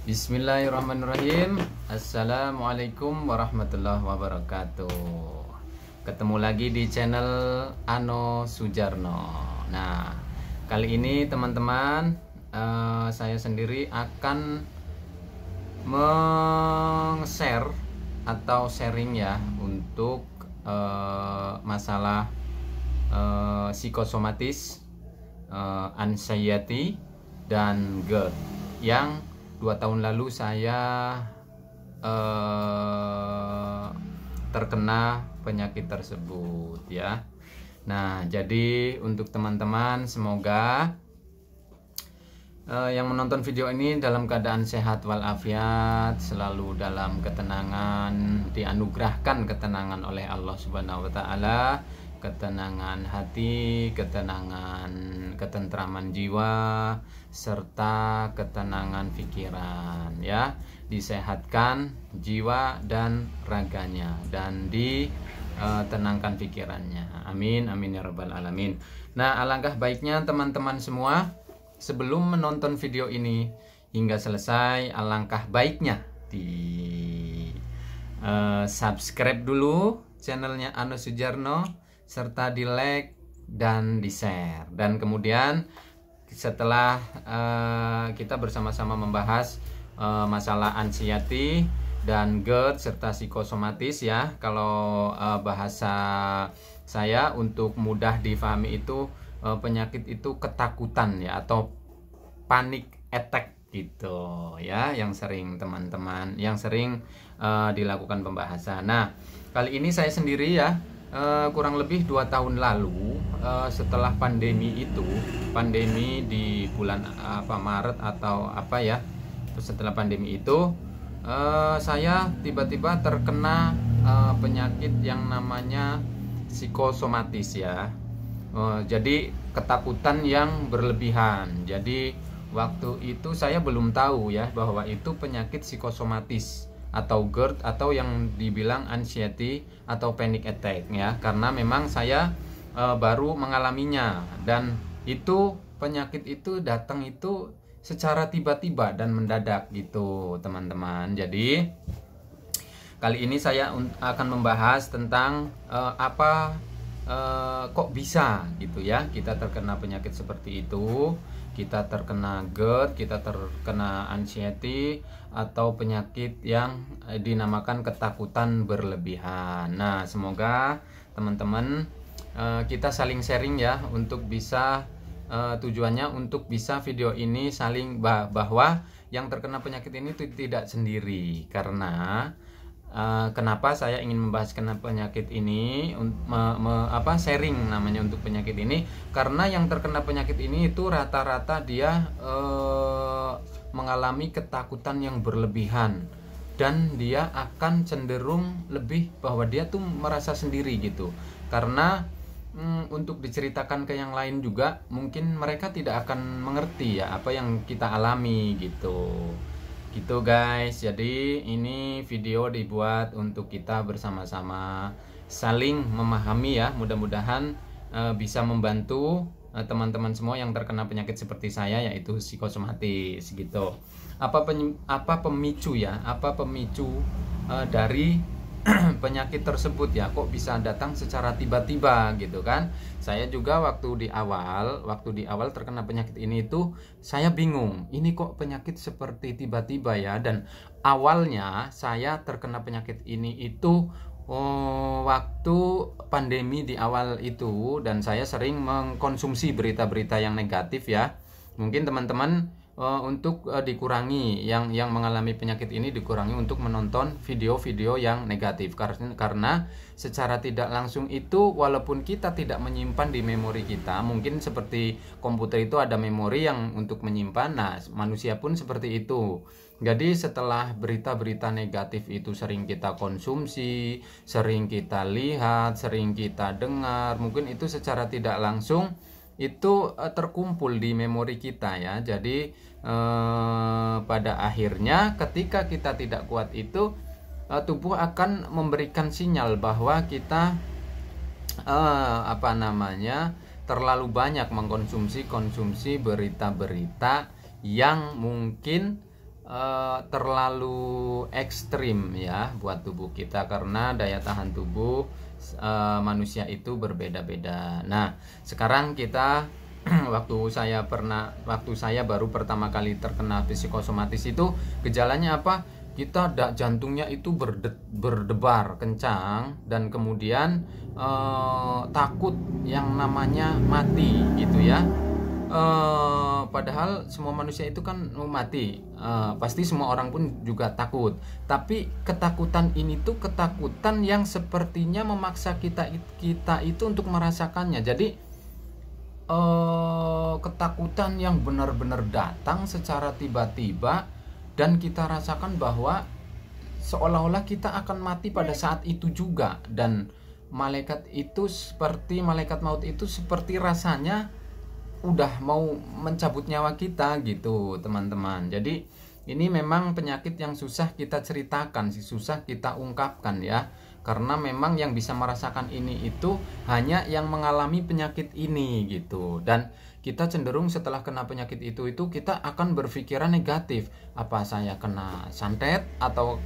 Bismillahirrahmanirrahim. Assalamualaikum warahmatullahi wabarakatuh. Ketemu lagi di channel Ano Sujarno. Nah, kali ini teman-teman, saya sendiri akan meng-share atau sharing ya untuk masalah psikosomatis, anxiety dan GERD yang 2 tahun lalu saya terkena penyakit tersebut ya. Nah, jadi untuk teman-teman semoga yang menonton video ini dalam keadaan sehat walafiat, selalu dalam ketenangan, dianugerahkan ketenangan oleh Allah Subhanahu wa taala, ketenangan hati, ketentraman jiwa, serta ketenangan pikiran ya. Disehatkan jiwa dan raganya dan ditenangkan pikirannya. Amin amin ya rabbal alamin. Nah, alangkah baiknya teman-teman semua, sebelum menonton video ini hingga selesai, alangkah baiknya di subscribe dulu channelnya Ano Sujarno, serta di like dan di share. Dan kemudian setelah kita bersama-sama membahas masalah anxiety dan GERD serta psikosomatis ya, kalau bahasa saya untuk mudah difahami itu penyakit itu ketakutan ya, atau panic attack gitu ya, yang sering teman-teman dilakukan pembahasan. Nah, kali ini saya sendiri ya, kurang lebih 2 tahun lalu, setelah pandemi di bulan Maret atau apa ya, setelah pandemi itu saya tiba-tiba terkena penyakit yang namanya psikosomatis ya. Jadi ketakutan yang berlebihan. Jadi waktu itu saya belum tahu ya bahwa itu penyakit psikosomatis atau GERD atau yang dibilang anxiety atau panic attack ya, karena memang saya baru mengalaminya, dan itu penyakit itu datang itu secara tiba-tiba dan mendadak gitu teman-teman. Jadi kali ini saya akan membahas tentang kok bisa gitu ya kita terkena penyakit seperti itu, kita terkena GERD, kita terkena anxiety atau penyakit yang dinamakan ketakutan berlebihan. Nah, semoga teman-teman kita saling sharing ya, untuk bisa tujuannya untuk bisa video ini saling bahwa yang terkena penyakit ini tidak sendiri. Karena kenapa saya ingin membahas penyakit ini, sharing namanya untuk penyakit ini, karena yang terkena penyakit ini itu rata-rata dia mengalami ketakutan yang berlebihan, dan dia akan cenderung lebih bahwa dia tuh merasa sendiri gitu. Karena untuk diceritakan ke yang lain juga mungkin mereka tidak akan mengerti ya apa yang kita alami gitu guys. Jadi ini video dibuat untuk kita bersama-sama saling memahami ya. Mudah-mudahan bisa membantu teman-teman semua yang terkena penyakit seperti saya, yaitu psikosomatis gitu. Apa pemicu ya? Apa pemicu dari penyakit tersebut ya, kok bisa datang secara tiba-tiba gitu kan? Saya juga waktu di awal terkena penyakit ini itu saya bingung, ini kok penyakit seperti tiba-tiba ya. Dan awalnya saya terkena penyakit ini itu waktu pandemi di awal itu, dan saya sering mengkonsumsi berita-berita yang negatif ya. Mungkin teman-teman untuk dikurangi yang mengalami penyakit ini, dikurangi untuk menonton video-video yang negatif, karena secara tidak langsung itu, walaupun kita tidak menyimpan di memori kita, mungkin seperti komputer itu ada memori yang untuk menyimpan. Nah, manusia pun seperti itu. Jadi setelah berita-berita negatif itu sering kita konsumsi, sering kita lihat, sering kita dengar, mungkin itu secara tidak langsung itu terkumpul di memori kita ya. Jadi pada akhirnya ketika kita tidak kuat itu, tubuh akan memberikan sinyal bahwa kita terlalu banyak mengkonsumsi berita-berita yang mungkin terlalu ekstrim ya buat tubuh kita, karena daya tahan tubuh manusia itu berbeda-beda. Nah, sekarang kita waktu saya baru pertama kali terkena psikosomatis itu gejalanya apa? Kita jantungnya itu berdebar kencang, dan kemudian takut yang namanya mati gitu ya. Padahal semua manusia itu kan mau mati, pasti semua orang pun juga takut. Tapi ketakutan ini tuh ketakutan yang sepertinya memaksa kita itu untuk merasakannya. Jadi ketakutan yang benar-benar datang secara tiba-tiba, dan kita rasakan bahwa seolah-olah kita akan mati pada saat itu juga. Dan malaikat maut itu seperti rasanya udah mau mencabut nyawa kita gitu, teman-teman. Jadi ini memang penyakit yang susah kita ceritakan, susah kita ungkapkan ya, karena memang yang bisa merasakan ini itu hanya yang mengalami penyakit ini gitu. Dan kita cenderung setelah kena penyakit itu kita akan berpikiran negatif. Apa saya kena santet, atau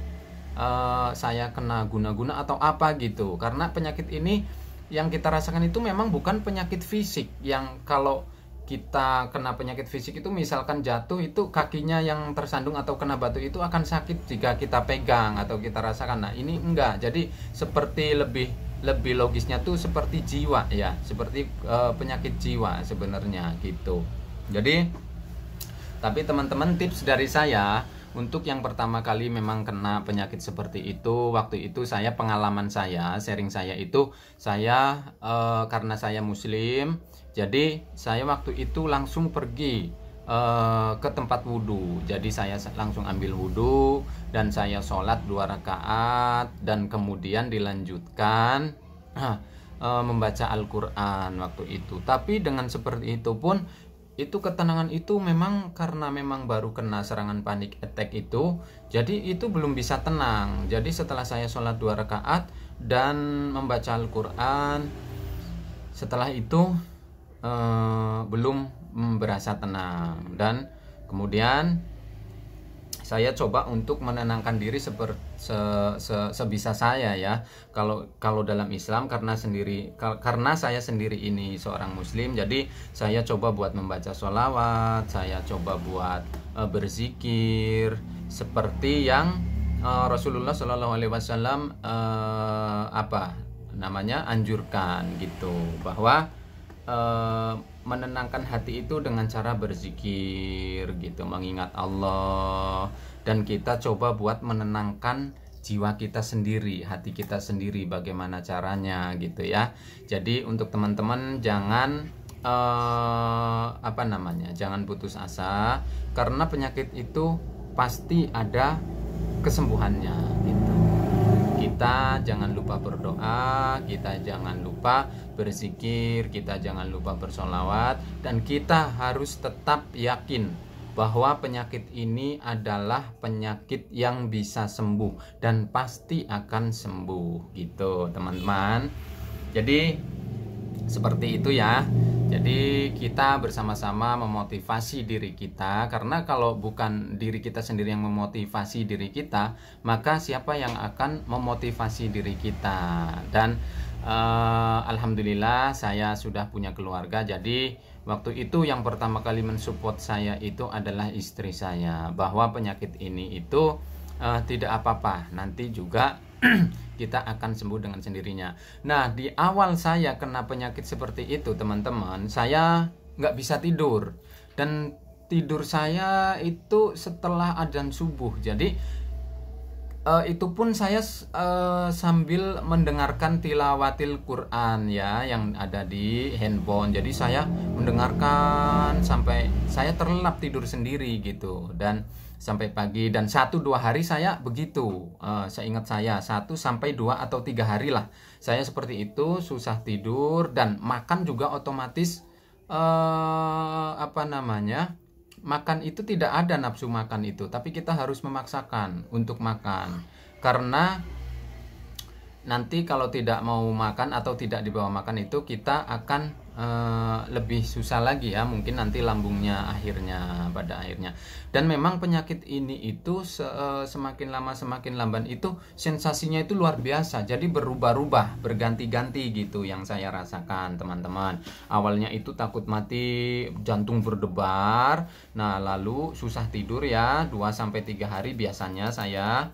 saya kena guna-guna, atau apa gitu. Karena penyakit ini yang kita rasakan itu memang bukan penyakit fisik, yang kalau kita kena penyakit fisik itu misalkan jatuh, itu kakinya yang tersandung atau kena batu itu akan sakit jika kita pegang atau kita rasakan. Nah, ini enggak. Jadi seperti lebih logisnya tuh seperti jiwa ya, seperti penyakit jiwa sebenarnya gitu. Jadi tapi teman-teman, tips dari saya untuk yang pertama kali memang kena penyakit seperti itu, waktu itu saya, pengalaman saya, sharing saya itu, saya karena saya muslim, jadi saya waktu itu langsung pergi ke tempat wudhu. Jadi saya langsung ambil wudhu dan saya sholat 2 rakaat, dan kemudian dilanjutkan membaca Al-Quran waktu itu. Tapi dengan seperti itu pun, itu ketenangan itu memang karena memang baru kena serangan panik attack itu, jadi itu belum bisa tenang. Jadi setelah saya sholat 2 rakaat dan membaca Al-Quran, setelah itu belum berasa tenang. Dan kemudian saya coba untuk menenangkan diri sebisa saya ya. Kalau dalam Islam, karena saya sendiri ini seorang muslim, jadi saya coba buat membaca sholawat, saya coba buat berzikir seperti yang Rasulullah SAW anjurkan gitu, bahwa menenangkan hati itu dengan cara berzikir gitu, mengingat Allah, dan kita coba buat menenangkan jiwa kita sendiri, hati kita sendiri, bagaimana caranya gitu ya. Jadi untuk teman-teman jangan jangan putus asa, karena penyakit itu pasti ada kesembuhannya gitu. Kita jangan lupa berdoa, kita jangan lupa berzikir, kita jangan lupa bersolawat, dan kita harus tetap yakin bahwa penyakit ini adalah penyakit yang bisa sembuh dan pasti akan sembuh gitu, teman-teman. Jadi seperti itu ya. Jadi kita bersama-sama memotivasi diri kita, karena kalau bukan diri kita sendiri yang memotivasi diri kita, maka siapa yang akan memotivasi diri kita? Dan alhamdulillah saya sudah punya keluarga. Jadi waktu itu yang pertama kali mensupport saya itu adalah istri saya, bahwa penyakit ini itu tidak apa-apa, nanti juga kita akan sembuh dengan sendirinya. Nah, di awal saya kena penyakit seperti itu, teman-teman, saya nggak bisa tidur, dan tidur saya itu setelah adzan subuh. Jadi itu pun saya sambil mendengarkan tilawatil Quran ya, yang ada di handphone. Jadi saya mendengarkan sampai saya terlelap tidur sendiri gitu, dan sampai pagi. Dan 1-2 hari saya begitu, saya ingat saya 1 sampai 2 atau 3 hari lah saya seperti itu, susah tidur, dan makan juga otomatis makan itu tidak ada nafsu makan itu, tapi kita harus memaksakan untuk makan, karena nanti kalau tidak mau makan atau tidak dibawa makan itu kita akan lebih susah lagi ya, mungkin nanti lambungnya pada akhirnya. Dan memang penyakit ini itu semakin lama semakin lamban itu sensasinya itu luar biasa, jadi berubah-ubah, berganti-ganti gitu yang saya rasakan teman-teman. Awalnya itu takut mati, jantung berdebar, nah lalu susah tidur ya, 2-3 hari biasanya saya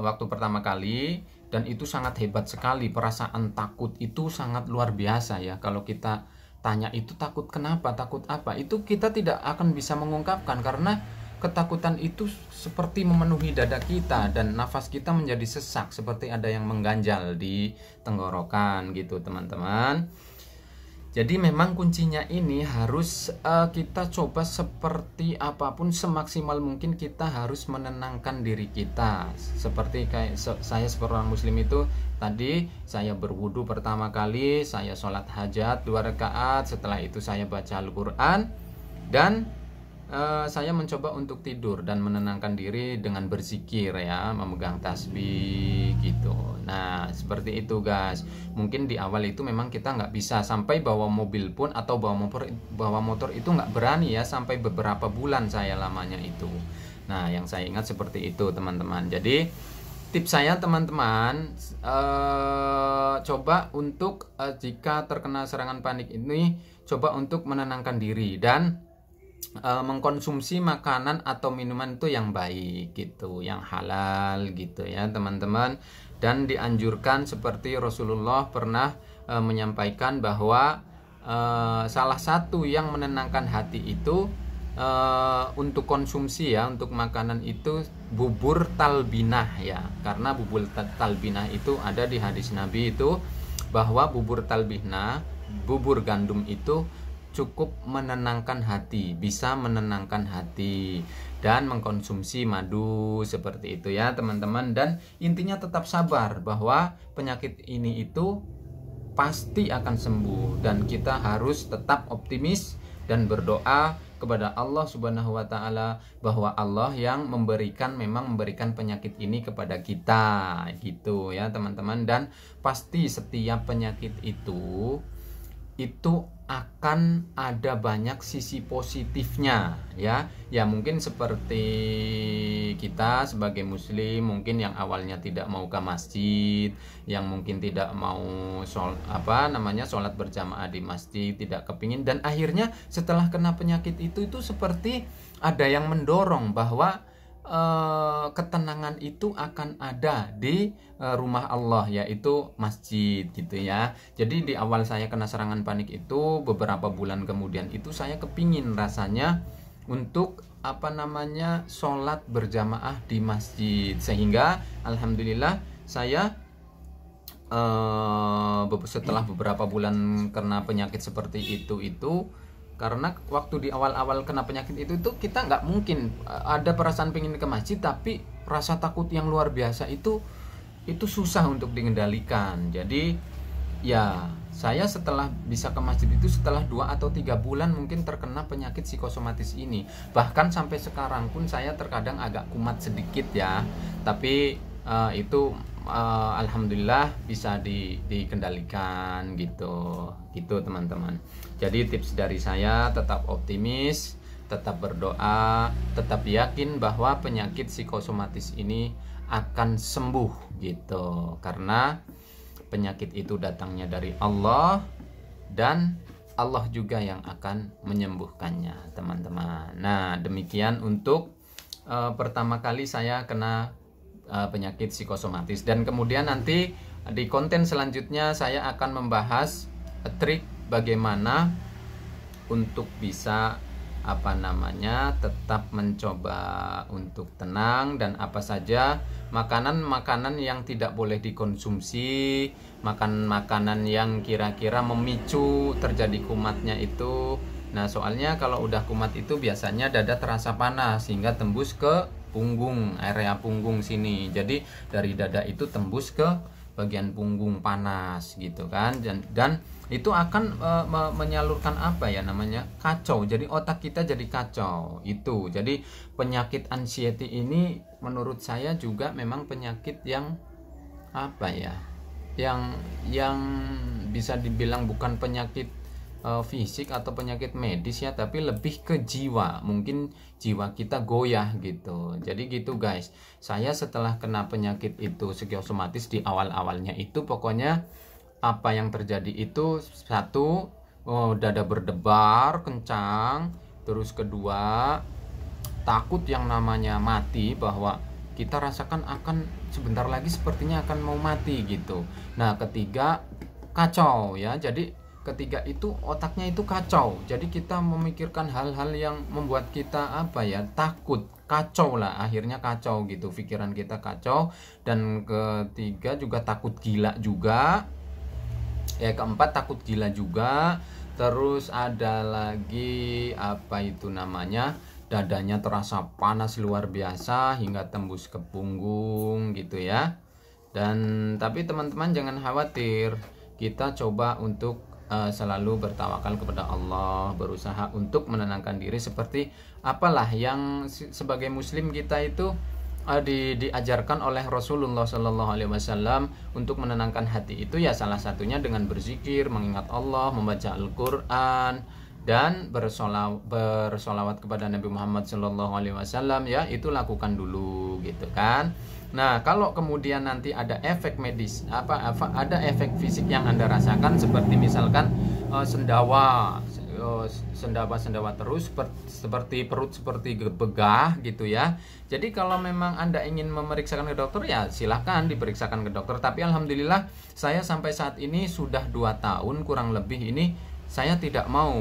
waktu pertama kali. Dan itu sangat hebat sekali, perasaan takut itu sangat luar biasa ya. Kalau kita tanya itu takut kenapa, takut apa, itu kita tidak akan bisa mengungkapkan, karena ketakutan itu seperti memenuhi dada kita dan nafas kita menjadi sesak, seperti ada yang mengganjal di tenggorokan gitu teman-teman. Jadi memang kuncinya ini harus kita coba seperti apapun, semaksimal mungkin kita harus menenangkan diri kita. Seperti kayak saya seperti orang muslim itu, tadi saya berwudu pertama kali, saya sholat hajat 2 rakaat, setelah itu saya baca Al-Quran, dan saya mencoba untuk tidur dan menenangkan diri dengan berzikir ya, memegang tasbih gitu. Nah seperti itu guys. Mungkin di awal itu memang kita nggak bisa sampai bawa mobil pun atau bawa motor itu nggak berani ya, sampai beberapa bulan saya lamanya itu. Nah yang saya ingat seperti itu teman-teman. Jadi tips saya teman-teman, coba untuk jika terkena serangan panik ini, coba untuk menenangkan diri dan mengkonsumsi makanan atau minuman itu yang baik gitu, yang halal gitu ya teman-teman. Dan dianjurkan seperti Rasulullah pernah menyampaikan bahwa salah satu yang menenangkan hati itu untuk konsumsi ya, untuk makanan itu bubur talbinah ya. Karena bubur talbinah itu ada di hadis Nabi itu, bahwa bubur talbinah, bubur gandum itu cukup menenangkan hati, bisa menenangkan hati. Dan mengkonsumsi madu seperti itu ya teman-teman. Dan intinya tetap sabar, bahwa penyakit ini itu pasti akan sembuh, dan kita harus tetap optimis dan berdoa kepada Allah Subhanahu wa taala, bahwa Allah yang memang memberikan penyakit ini kepada kita gitu ya teman-teman. Dan pasti setiap penyakit itu akan ada banyak sisi positifnya ya. Ya mungkin seperti kita sebagai muslim, mungkin yang awalnya tidak mau ke masjid, yang mungkin tidak mau sholat berjamaah di masjid, tidak kepingin, dan akhirnya setelah kena penyakit itu seperti ada yang mendorong bahwa ketenangan itu akan ada di rumah Allah, yaitu masjid gitu ya. Jadi di awal saya kena serangan panik itu, beberapa bulan kemudian itu saya kepingin rasanya untuk sholat berjamaah di masjid, sehingga alhamdulillah saya setelah beberapa bulan kena penyakit seperti itu, karena waktu di awal-awal kena penyakit itu kita nggak mungkin ada perasaan pengen ke masjid, tapi rasa takut yang luar biasa itu susah untuk dikendalikan. Jadi ya saya setelah bisa ke masjid itu setelah 2 atau 3 bulan mungkin terkena penyakit psikosomatis ini. Bahkan sampai sekarang pun saya terkadang agak kumat sedikit ya, tapi itu alhamdulillah bisa dikendalikan gitu teman-teman. Jadi tips dari saya, tetap optimis, tetap berdoa, tetap yakin bahwa penyakit psikosomatis ini akan sembuh gitu, karena penyakit itu datangnya dari Allah dan Allah juga yang akan menyembuhkannya teman-teman. Nah demikian untuk pertama kali saya kena penyakit psikosomatis, dan kemudian nanti di konten selanjutnya saya akan membahas trik bagaimana untuk bisa tetap mencoba untuk tenang, dan apa saja makanan-makanan yang tidak boleh dikonsumsi, makanan yang kira-kira memicu terjadi kumatnya itu. Nah soalnya kalau udah kumat itu biasanya dada terasa panas sehingga tembus ke punggung, area punggung sini. Jadi dari dada itu tembus ke bagian punggung panas gitu kan, dan itu akan menyalurkan kacau. Jadi otak kita jadi kacau itu. Jadi penyakit anxiety ini menurut saya juga memang penyakit yang yang bisa dibilang bukan penyakit fisik atau penyakit medis ya, tapi lebih ke jiwa. Mungkin jiwa kita goyah gitu. Jadi gitu guys, saya setelah kena penyakit itu psikosomatis di awal-awalnya itu pokoknya apa yang terjadi itu, satu, dada berdebar kencang, terus kedua takut yang namanya mati, bahwa kita rasakan akan sebentar lagi sepertinya akan mau mati gitu. Nah ketiga, kacau ya. Jadi ketiga itu otaknya itu kacau, jadi kita memikirkan hal-hal yang membuat kita apa ya, takut, kacau lah, akhirnya kacau gitu, pikiran kita kacau. Dan ketiga juga takut gila juga ya, keempat takut gila juga. Terus ada lagi apa itu namanya, dadanya terasa panas luar biasa hingga tembus ke punggung gitu ya. Dan tapi teman-teman jangan khawatir, kita coba untuk selalu bertawakal kepada Allah, berusaha untuk menenangkan diri, seperti apalah yang sebagai muslim kita itu diajarkan oleh Rasulullah Shallallahu Alaihi Wasallam untuk menenangkan hati itu ya, salah satunya dengan berzikir, mengingat Allah, membaca Al-Quran, dan bersolawat kepada Nabi Muhammad Shallallahu Alaihi Wasallam ya, itu lakukan dulu gitu kan. Nah kalau kemudian nanti ada efek medis, ada efek fisik yang Anda rasakan, seperti misalkan sendawa terus, seperti perut seperti begah gitu ya. Jadi kalau memang Anda ingin memeriksakan ke dokter ya silahkan diperiksakan ke dokter. Tapi alhamdulillah saya sampai saat ini sudah 2 tahun kurang lebih ini saya tidak mau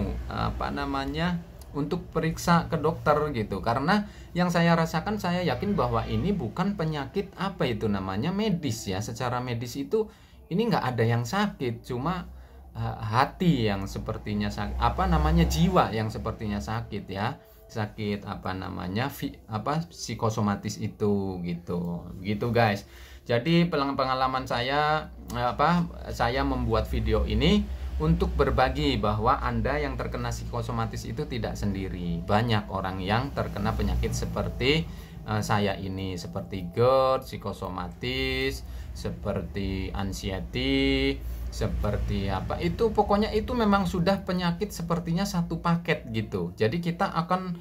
untuk periksa ke dokter gitu, karena yang saya rasakan, saya yakin bahwa ini bukan penyakit apa itu namanya medis ya. Secara medis itu ini nggak ada yang sakit, cuma hati yang sepertinya sakit, jiwa yang sepertinya sakit ya, sakit psikosomatis itu gitu guys. Jadi pengalaman saya saya membuat video ini untuk berbagi bahwa Anda yang terkena psikosomatis itu tidak sendiri. Banyak orang yang terkena penyakit seperti saya ini, seperti GERD, psikosomatis, seperti anxiety, seperti itu pokoknya itu memang sudah penyakit sepertinya satu paket gitu. Jadi kita akan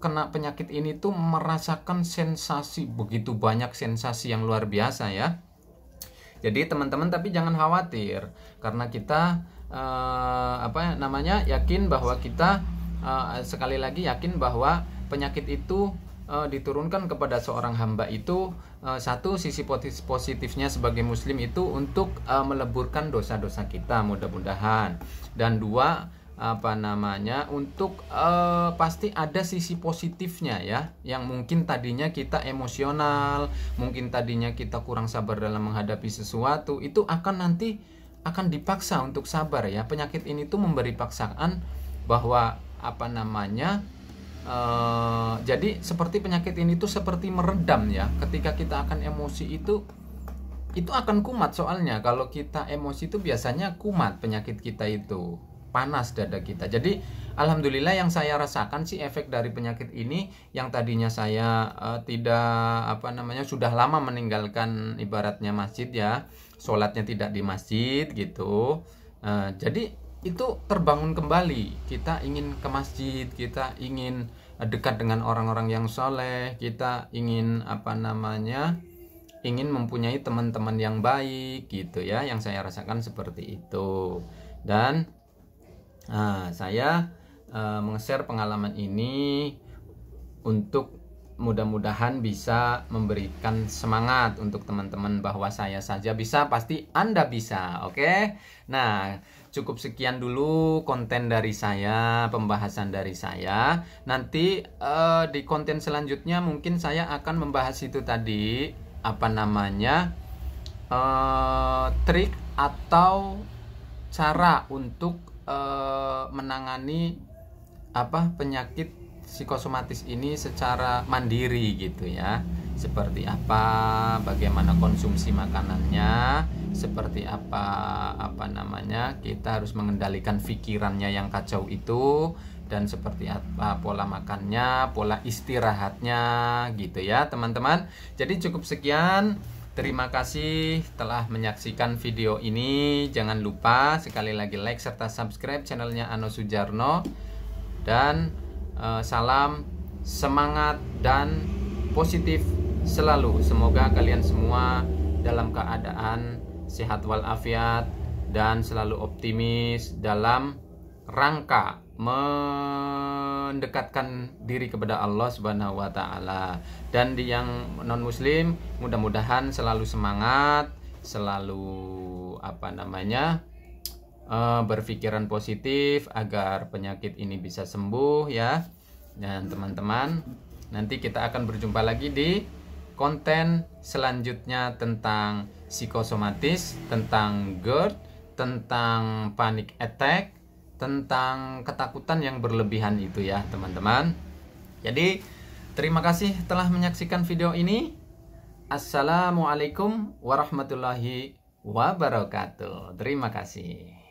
kena penyakit ini tuh merasakan sensasi, begitu banyak sensasi yang luar biasa ya. Jadi teman-teman tapi jangan khawatir, karena kita yakin bahwa kita sekali lagi yakin bahwa penyakit itu diturunkan kepada seorang hamba itu, satu sisi positifnya sebagai muslim itu untuk meleburkan dosa-dosa kita mudah-mudahan, dan dua untuk pasti ada sisi positifnya ya, yang mungkin tadinya kita emosional, mungkin tadinya kita kurang sabar dalam menghadapi sesuatu, itu akan dipaksa untuk sabar ya. Penyakit ini tuh memberi paksaan bahwa jadi seperti penyakit ini tuh seperti meredam ya. Ketika kita akan emosi itu akan kumat, soalnya kalau kita emosi itu biasanya kumat penyakit kita itu, panas dada kita. Jadi alhamdulillah yang saya rasakan sih efek dari penyakit ini, yang tadinya saya sudah lama meninggalkan ibaratnya masjid ya, sholatnya tidak di masjid gitu. Jadi itu terbangun kembali, kita ingin ke masjid, kita ingin dekat dengan orang-orang yang soleh, kita ingin ingin mempunyai teman-teman yang baik gitu ya. Yang saya rasakan seperti itu, dan saya meng-share pengalaman ini untuk mudah-mudahan bisa memberikan semangat untuk teman-teman bahwa saya saja bisa, pasti Anda bisa. Oke? Nah, cukup sekian dulu konten dari saya, pembahasan dari saya. Nanti di konten selanjutnya mungkin saya akan membahas itu tadi, trik atau cara untuk menangani penyakit psikosomatis ini secara mandiri gitu ya. Seperti bagaimana konsumsi makanannya, seperti kita harus mengendalikan pikirannya yang kacau itu, dan seperti apa pola makannya, pola istirahatnya gitu ya teman-teman. Jadi cukup sekian Terima kasih telah menyaksikan video ini. Jangan lupa sekali lagi like serta subscribe channelnya Ano Sujarno. Dan salam semangat dan positif selalu. Semoga kalian semua dalam keadaan sehat walafiat dan selalu optimis dalam rangka mendekatkan diri kepada Allah Subhanahu wa taala. Dan di yang non muslim mudah-mudahan selalu semangat, selalu berpikiran positif agar penyakit ini bisa sembuh ya. Dan teman-teman, nanti kita akan berjumpa lagi di konten selanjutnya tentang psikosomatis, tentang GERD, tentang panic attack, tentang ketakutan yang berlebihan itu ya teman-teman. Jadi terima kasih telah menyaksikan video ini. Assalamualaikum warahmatullahi wabarakatuh. Terima kasih.